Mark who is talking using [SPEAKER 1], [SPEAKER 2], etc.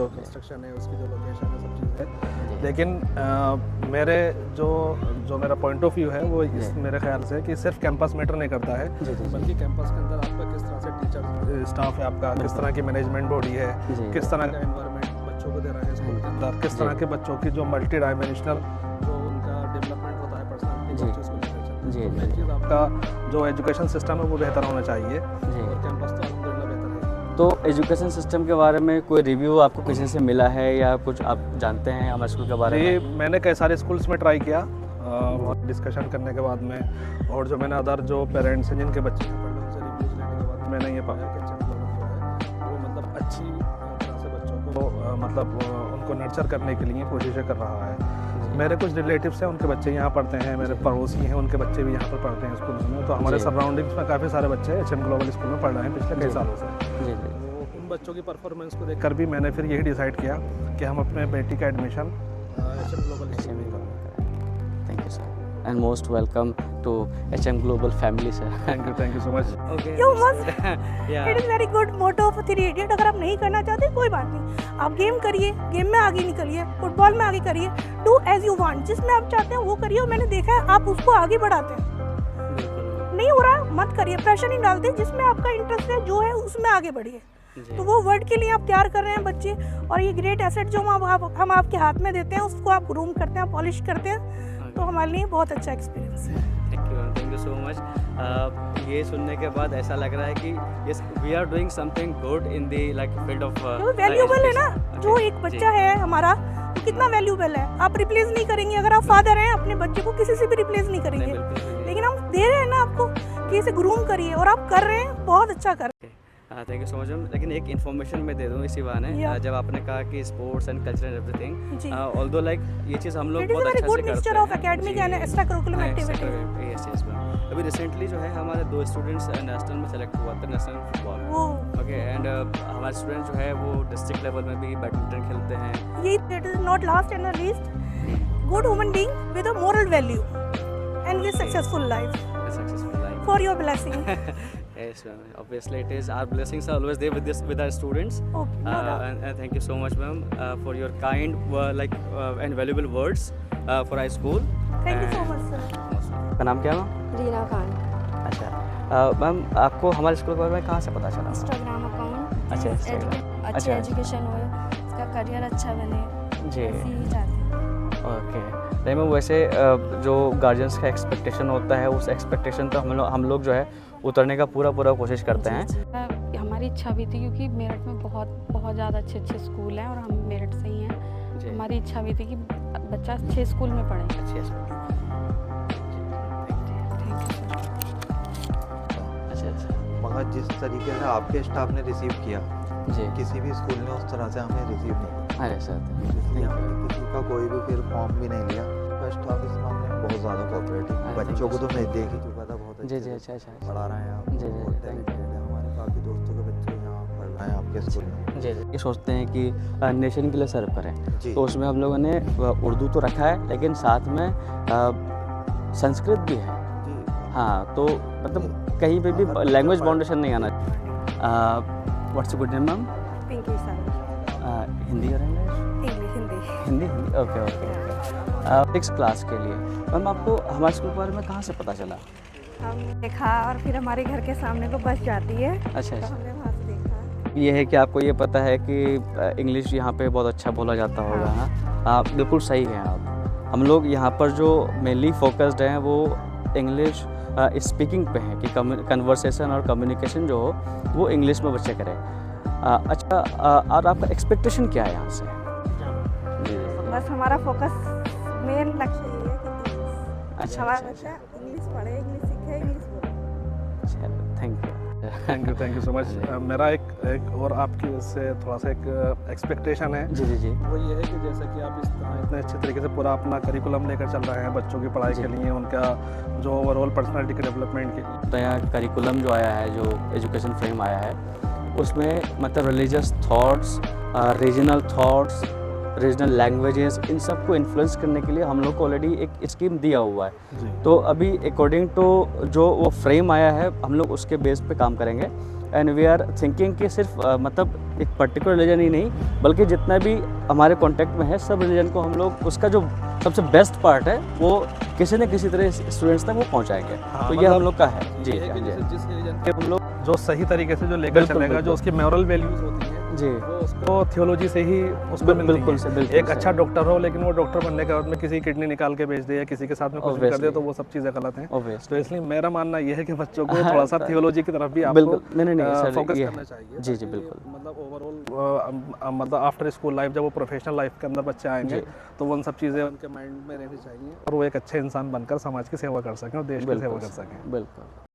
[SPEAKER 1] जो कंस्ट्रक्शन है उसकी जो लोकेशन है सब चीज़ है। लेकिन मेरे जो मेरा पॉइंट ऑफ व्यू है वो इस मेरे ख्याल से कि सिर्फ कैंपस मैटर नहीं करता है, बल्कि कैंपस के अंदर आपका किस तरह से टीचर स्टाफ है, आपका किस तरह की मैनेजमेंट बॉडी है, किस तरह का एनवायरनमेंट बच्चों को दे रहा है स्कूल के अंदर, किस तरह के बच्चों की जो मल्टी डायमेंशनल जो उनका डेवलपमेंट होता है पर्सनैलिटी को मेन चीज़ आपका जो एजुकेशन सिस्टम है वो बेहतर होना चाहिए। और कैंपस तो अलहमदिल्ला बेहतर है।
[SPEAKER 2] तो एजुकेशन सिस्टम के बारे में कोई रिव्यू आपको किसी से मिला है या कुछ आप जानते हैं हमारे स्कूल के बारे में?
[SPEAKER 1] मैंने कई सारे स्कूल्स में ट्राई किया डिस्कशन करने के बाद में, और जो मैंने अदर जो पेरेंट्स हैं जिनके बच्चे हैं पढ़ने उनसे रिव्यूज़ लेने के बाद मैंने ये पाया कि एचएम ग्लोबल जो है वो मतलब अच्छी तरह से बच्चों को मतलब उनको नर्चर करने के लिए कोशिशें कर रहा है। मेरे कुछ रिलेटिव्स हैं, उनके बच्चे यहाँ पढ़ते हैं, मेरे पड़ोसी हैं उनके बच्चे भी यहाँ पर पढ़ते हैं स्कूल में। तो हमारे सराउंडिंग्स में काफ़ी सारे बच्चे एचएम ग्लोबल स्कूल में पढ़ रहे हैं पिछले कई सालों से। तो उन बच्चों की परफॉर्मेंस को देखकर भी मैंने फिर यही डिसाइड किया कि हम अपने बेटी का एडमिशन एचएम ग्लोबल स्कूल में करें।
[SPEAKER 2] Thank you sir and most welcome to HM Global family sir.
[SPEAKER 1] Thank you so much.
[SPEAKER 2] Okay.
[SPEAKER 3] You must. It is very good motto of 3 Idiot. अगर आप नहीं करना चाहते कोई बात नहीं, आप गेम करिए, गेम में आगे निकलिए, फुटबॉल में आगे करिए, डू एज यू वांट, जिसमें आप चाहते हैं वो करिए। और मैंने देखा है आप उसको आगे बढ़ाते हैं। नहीं हो रहा मत करिए, प्रेशर नहीं डालते, जिसमें आपका इंटरेस्ट है जो है उसमें आगे बढ़िए। तो वो वर्ड के लिए आप तैयार कर रहे हैं बच्चे, और ये ग्रेट एसेट जो हम आपके हाथ में देते हैं उसको आप ग्रूम करते हैं, पॉलिश करते हैं, तो हमारे लिए बहुत अच्छा एक्सपीरियंस है।
[SPEAKER 2] Thank you so much. ये सुनने के बाद ऐसा लग रहा है कि yes we are doing something good in the like field of
[SPEAKER 3] valuable है ना। जो एक बच्चा है हमारा वो कितना वैल्यूबल है, आप रिप्लेस नहीं करेंगे। अगर आप फादर हैं अपने बच्चे को किसी से भी रिप्लेस नहीं करेंगे, लेकिन हम दे रहे हैं ना आपको कि इसे ग्रूम करिए, और आप कर रहे हैं, बहुत अच्छा कर रहे हैं।
[SPEAKER 2] Thank you so much ma'am. लेकिन एक इन्फॉर्मेशन मैं दे दूँ इसी बहाने, जब आपने कहा कि sports and culture and everything, although like ये चीज़ हम लोग बहुत अच्छा से करते हैं।
[SPEAKER 3] Of academic and extra curricular activity.
[SPEAKER 2] Yes ma'am. अभी रिसेंटली जो है हमारे 2 स्टूडेंट्स नेशनल में सेलेक्ट हुआ था, नेशनल फुटबॉल। ओके, एंड हमारे स्टूडेंट जो है वो डिस्ट्रिक्ट लेवल में भी बैडमिंटन खेलते हैं।
[SPEAKER 3] ये it is not last and least, good human being with a moral value and with successful life for your blessing.
[SPEAKER 2] Yes, ma'am. Obviously, it is our blessings are always there with our students. And thank you so much, ma'am, for your kind and valuable words for our school.
[SPEAKER 3] Thank you so much, sir.
[SPEAKER 2] आपका नाम क्या है ma'am?
[SPEAKER 4] Reena Khan.
[SPEAKER 2] अच्छा ma'am, आपको हमारे school के बारे में कहाँ से पता चला?
[SPEAKER 4] Instagram account.
[SPEAKER 2] अच्छा, Instagram।
[SPEAKER 4] अच्छी एजुकेशन हो, इसका करियर अच्छा बने
[SPEAKER 2] जी,
[SPEAKER 4] ऐसे ही चाहते हैं।
[SPEAKER 2] ओके। नहीं मैम, वैसे जो गार्जियंस का एक्सपेक्टेशन होता है उस एक्सपेक्टेशन तो हम लोग जो है उतरने का पूरा अच्छे करते हैं।
[SPEAKER 4] हमारी इच्छा भी थी, क्योंकि मेरठ में बहुत ज़्यादा अच्छे स्कूल हैं और हम मेरठ से ही हैं। हमारी इच्छा भी थी कि बच्चा अच्छे स्कूल में पढ़े।
[SPEAKER 2] अच्छे स्कूल।
[SPEAKER 5] मगर जिस तरीके से आपके स्टाफ ने रिसीव किया
[SPEAKER 2] जी,
[SPEAKER 5] किसी भी स्कूल ने उस तरह से हमें रिसीव नहीं किया।
[SPEAKER 2] अरे सर,
[SPEAKER 5] इसलिए हमने किसी का कोई भी फिर फॉर्म भी नहीं लिया। फर्स्ट ऑफिस में हमने बहुत ज़्यादा कोऑपरेटिव, बच्चों को तो मैं देख ही चुका था, बहुत
[SPEAKER 2] जी
[SPEAKER 5] अच्छे
[SPEAKER 2] जी, अच्छा
[SPEAKER 5] पढ़ा रहे हैं आप।
[SPEAKER 2] जी,
[SPEAKER 5] बहुत talented है, हमारे काफ़ी दोस्तों के बच्चे यहाँ पढ़ रहे हैं आपके स्कूल में।
[SPEAKER 2] जी। ये सोचते हैं कि नेशन के लिए सर्व करें,
[SPEAKER 5] जी।
[SPEAKER 2] तो उसमें हम लोगों ने उर्दू तो रखा है, लेकिन साथ में संस्कृत भी है। हाँ, तो मतलब कहीं पे भी लैंग्वेज बाउंडेशन नहीं आना। What's good name ma'am?
[SPEAKER 3] Pinky sir.
[SPEAKER 2] Hindi और English? Hindi. Okay. 6th class के लिए मैम, आपको हमारे स्कूल के बारे में कहाँ से पता चला?
[SPEAKER 3] हम देखा, और फिर हमारे घर के सामने को बस जाती है,
[SPEAKER 2] अच्छा।
[SPEAKER 3] तो हमने वहाँ से देखा।
[SPEAKER 2] ये है कि आपको ये पता है कि इंग्लिश यहाँ पे बहुत अच्छा बोला जाता होगा। हाँ, आप बिल्कुल सही हैं आप। हम लोग यहाँ पर जो मेनली फोकस्ड हैं वो इंग्लिश स्पीकिंग पे हैं कि कन्वर्सेशन और कम्युनिकेशन जो हो वो इंग्लिश में बच्चे करें। अच्छा, और आपका एक्सपेक्टेशन क्या है यहाँ से?
[SPEAKER 3] बस हमारा फोकस मेन लक्ष्य ये है कि
[SPEAKER 2] अच्छा,
[SPEAKER 3] हमारा बच्चा इंग्लिश पढ़े, इंग्लिश सीखे, इंग्लिश बोले।
[SPEAKER 2] अच्छा,
[SPEAKER 1] थैंक यू सो मच। मेरा एक और आपकी उससे थोड़ा सा एक एक्सपेक्टेशन है।
[SPEAKER 2] जी।
[SPEAKER 1] वो ये है कि जैसे कि आप इस तरह इतने अच्छे तरीके से पूरा अपना करिकुलम लेकर चल रहे हैं बच्चों की पढ़ाई के लिए, उनका जो ओवरऑल पर्सनालिटी के डेवलपमेंट के लिए।
[SPEAKER 2] नया करिकुलम जो आया है, जो एजुकेशन फ्रेम आया है, उसमें मतलब religious thoughts, regional thoughts, regional languages, इन सब को इन्फ्लुएंस करने के लिए हम लोग को ऑलरेडी एक स्कीम दिया हुआ है। तो अभी अकॉर्डिंग टू जो वो फ्रेम आया है, हम लोग उसके बेस पे काम करेंगे एंड वी आर थिंकिंग कि सिर्फ मतलब एक पर्टिकुलर रिलीजन ही नहीं बल्कि जितना भी हमारे कांटेक्ट में है सब रिलीजन को हम लोग उसका जो सबसे बेस्ट पार्ट है वो किसी न किसी तरह स्टूडेंट्स तक वो पहुंचाएंगे।
[SPEAKER 1] हाँ,
[SPEAKER 2] तो ये
[SPEAKER 1] मतलब
[SPEAKER 2] हम लोग का है जी
[SPEAKER 1] ये है कि
[SPEAKER 2] जी
[SPEAKER 1] जिस रिलीजन
[SPEAKER 2] कि हम लोग
[SPEAKER 1] जो सही तरीके से जो लेकर
[SPEAKER 2] बिल्कुल,
[SPEAKER 1] चलेगा,
[SPEAKER 2] बिल्कुल।
[SPEAKER 1] जो उसकी मॉरल वैल्यूज होती हैं
[SPEAKER 2] जी
[SPEAKER 1] वो उसको थियोलॉजी से ही उसको मिलती
[SPEAKER 2] बिल्कुल
[SPEAKER 1] हैं।
[SPEAKER 2] से बिल्कुल
[SPEAKER 1] एक
[SPEAKER 2] से।
[SPEAKER 1] अच्छा डॉक्टर हो लेकिन वो डॉक्टर बनने के बाद में किसी की किडनी निकाल के बेच दे या किसी के साथ में कुछ भी कर दे
[SPEAKER 2] Obviously.
[SPEAKER 1] तो वो सब चीज़ें गलत हैं।
[SPEAKER 2] Obviously.
[SPEAKER 1] तो इसलिए मेरा मानना ये है कि बच्चों को
[SPEAKER 2] हाँ,
[SPEAKER 1] थोड़ा सा
[SPEAKER 2] तो-
[SPEAKER 1] थियोलॉजी की तरफ भी आपको
[SPEAKER 2] बिल्कुल नहीं सर
[SPEAKER 1] फोकस
[SPEAKER 2] ये
[SPEAKER 1] करना
[SPEAKER 2] है।
[SPEAKER 1] चाहिए
[SPEAKER 2] जी जी
[SPEAKER 1] ताकि
[SPEAKER 2] बिल्कुल
[SPEAKER 1] मतलब ओवरऑल मतलब आफ्टर स्कूल लाइफ जब वो प्रोफेशनल लाइफ के अंदर बच्चे आएंगे
[SPEAKER 2] जी।
[SPEAKER 1] तो वो उन सब चीज़ें उनके माइंड में रहनी चाहिए और वो एक अच्छे इंसान बनकर समाज की सेवा कर सकें और देश की सेवा कर
[SPEAKER 2] बिल्कुल
[SPEAKER 1] सकें।
[SPEAKER 2] बिल्कुल